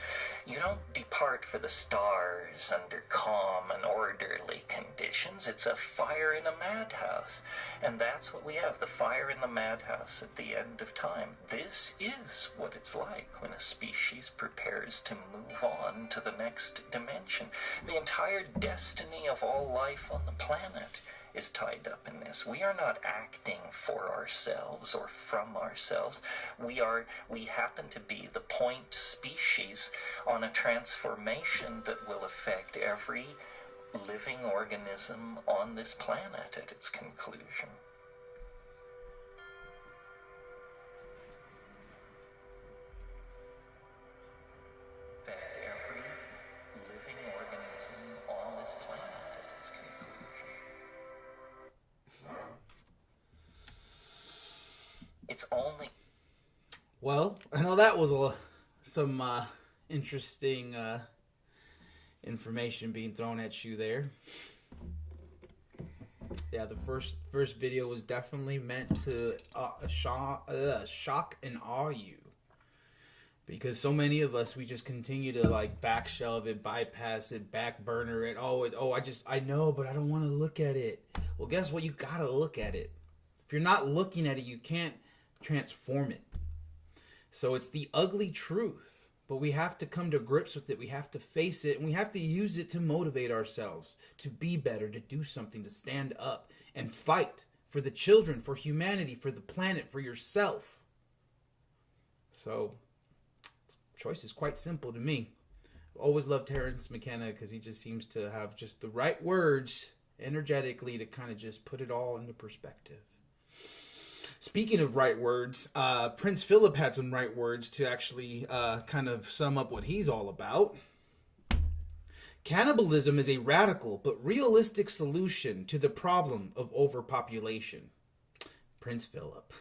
Speaker 6: You don't depart for the stars under calm and orderly conditions. It's a fire in a madhouse." And that's what we have, the fire in the madhouse at the end of time. This is what it's like when a species prepares to move on to the next dimension. The entire destiny of all life on the planet is tied up in this. We are not acting for ourselves or from ourselves. We happen to be the point species on a transformation that will affect every living organism on this planet at its conclusion. Affect every living organism on this planet at its conclusion. It's only...
Speaker 1: Well, I know that was some interesting information being thrown at you there. Yeah, the first video was definitely meant to shock and awe you. Because so many of us, we just continue to like back shelve it, bypass it, back burner it. I know, but I don't want to look at it. Well, guess what? You gotta look at it. If you're not looking at it, you can't transform it. So it's the ugly truth, but we have to come to grips with it. We have to face it, and we have to use it to motivate ourselves, to be better, to do something, to stand up and fight for the children, for humanity, for the planet, for yourself. So, choice is quite simple to me. Always loved Terrence McKenna because he just seems to have just the right words energetically to kind of just put it all into perspective. Speaking of right words, Prince Philip had some right words to actually kind of sum up what he's all about. Cannibalism is a radical but realistic solution to the problem of overpopulation. Prince Philip.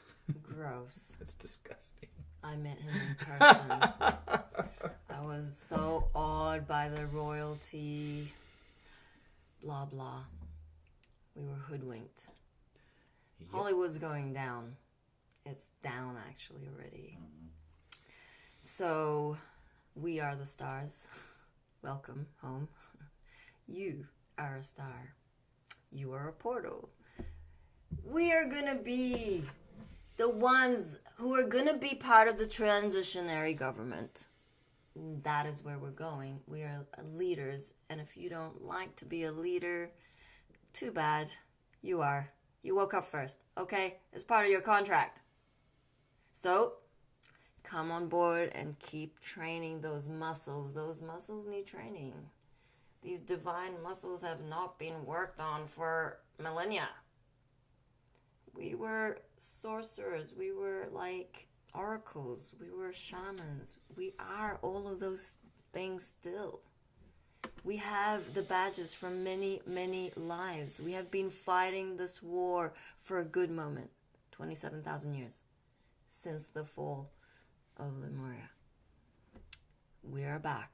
Speaker 2: Gross.
Speaker 1: That's disgusting.
Speaker 2: I met him in person. I was so awed by the royalty. Blah, blah. We were hoodwinked.
Speaker 1: Yep.
Speaker 2: Hollywood's going down. It's down, actually, already. So, we are the stars. Welcome home. You are a star. You are a portal. We are gonna be the ones who are gonna be part of the transitionary government. That is where we're going. We are leaders, and if you don't like to be a leader, too bad. You are. You woke up first, okay? It's part of your contract. So, come on board and keep training those muscles. Those muscles need training. These divine muscles have not been worked on for millennia. We were sorcerers. We were like oracles. We were shamans. We are all of those things still. We have the badges from many, many lives. We have been fighting this war for a good moment. 27,000 years since the fall of Lemuria. We are back.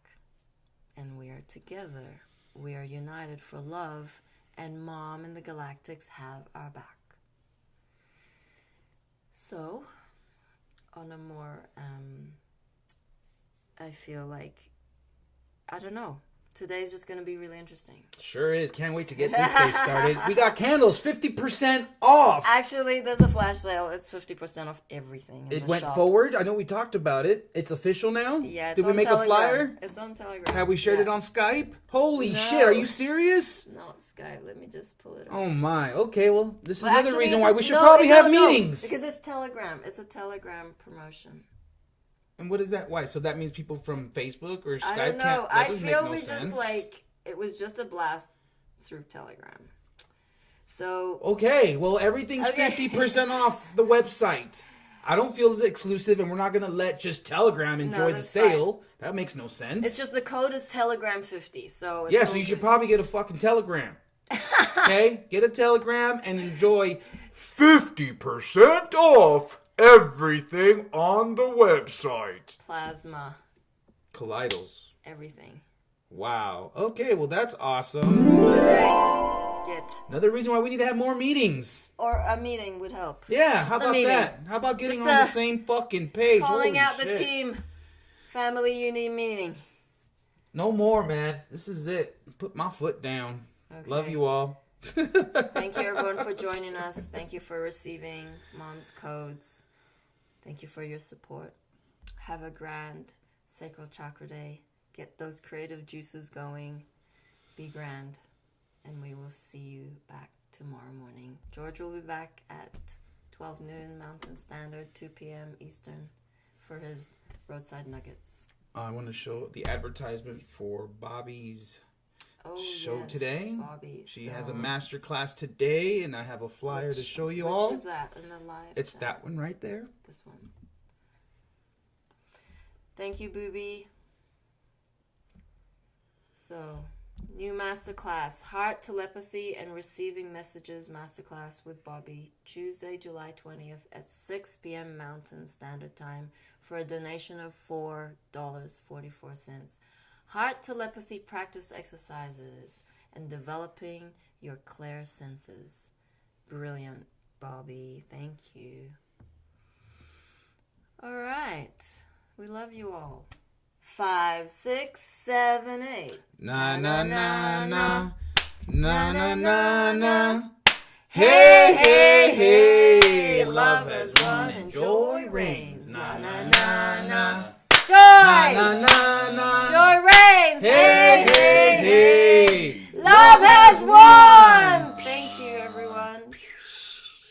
Speaker 2: And we are together. We are united for love. And Mom and the Galactics have our back. So, on a more, I feel like, I don't know. Today's just going to be really interesting.
Speaker 1: Sure is. Can't wait to get this day started. We got candles 50% off.
Speaker 2: Actually, there's a flash sale. It's 50% off everything. In
Speaker 1: It
Speaker 2: the
Speaker 1: went
Speaker 2: shop.
Speaker 1: forward. I know we talked about it. It's official now.
Speaker 2: Yeah, it's
Speaker 1: Did we
Speaker 2: on
Speaker 1: make
Speaker 2: Telegram.
Speaker 1: a flyer?
Speaker 2: It's on Telegram.
Speaker 1: Have we shared it on Skype? Holy
Speaker 2: No.
Speaker 1: shit! Are you serious?
Speaker 2: No, Skype. Let me just pull it up.
Speaker 1: Oh my. Okay. Well, this is
Speaker 2: Well,
Speaker 1: another
Speaker 2: actually,
Speaker 1: reason
Speaker 2: it's
Speaker 1: why
Speaker 2: a-
Speaker 1: we should
Speaker 2: no,
Speaker 1: probably
Speaker 2: no,
Speaker 1: have
Speaker 2: no,
Speaker 1: meetings.
Speaker 2: Because it's Telegram. It's a Telegram promotion.
Speaker 1: And what is that? Why? So that means people from Facebook or Skype
Speaker 2: I don't know.
Speaker 1: can't. That
Speaker 2: I
Speaker 1: doesn't
Speaker 2: feel
Speaker 1: make no
Speaker 2: we
Speaker 1: sense.
Speaker 2: just like it was just a blast through Telegram. So
Speaker 1: Okay, well, everything's
Speaker 2: Okay.
Speaker 1: 50% off the website. I don't feel it's exclusive, and we're not going to let just Telegram enjoy the
Speaker 2: that's
Speaker 1: sale. That makes no sense.
Speaker 2: it's just the code is Telegram 50. So it's
Speaker 1: yeah, so
Speaker 2: all
Speaker 1: you should
Speaker 2: good.
Speaker 1: probably get a fucking Telegram. Okay? Get a Telegram and enjoy 50% off everything on the website.
Speaker 2: Plasma,
Speaker 1: Kaleidals.
Speaker 2: everything.
Speaker 1: Wow. Okay, well, that's awesome.
Speaker 2: Today, get
Speaker 1: Another reason why we need to have more meetings.
Speaker 2: or a meeting would help.
Speaker 1: Yeah,
Speaker 2: Just
Speaker 1: how
Speaker 2: a
Speaker 1: about
Speaker 2: meeting.
Speaker 1: that? How about getting
Speaker 2: Just
Speaker 1: on
Speaker 2: a-
Speaker 1: the same fucking page?
Speaker 2: Calling
Speaker 1: Holy
Speaker 2: out the
Speaker 1: shit.
Speaker 2: team. Family Uni meeting.
Speaker 1: No more, man. This is it. Put my foot down.
Speaker 2: Okay.
Speaker 1: Love you all.
Speaker 2: Thank you everyone for joining us. Thank you for receiving Mom's codes. Thank you for your support. Have a grand Sacral Chakra Day. Get those creative juices going. Be grand. And we will see you back tomorrow morning. George will be back at 12 noon Mountain Standard, 2 p.m. Eastern for his roadside nuggets.
Speaker 1: I want to show the advertisement for Bobby's
Speaker 2: Oh,
Speaker 1: show
Speaker 2: yes,
Speaker 1: today.
Speaker 2: Bobby.
Speaker 1: She
Speaker 2: So,
Speaker 1: has a master class today, and I have a flyer to show you
Speaker 2: which
Speaker 1: all.
Speaker 2: is that in the live
Speaker 1: It's
Speaker 2: chat?
Speaker 1: that one right there.
Speaker 2: This one. Thank you, Booby. So, new masterclass, Heart Telepathy and Receiving Messages Masterclass with Bobby, Tuesday, July 20th at 6 p.m. Mountain Standard Time for a donation of $4.44. Heart Telepathy practice exercises and developing your clair senses. Brilliant, Bobby. Thank you. All right. We love you all. 5, 6, 7, 8.
Speaker 1: Na na na na. Na na na na. Hey, hey, hey. Love as one and joy reigns. Na na na na.
Speaker 2: Joy!
Speaker 1: Na na na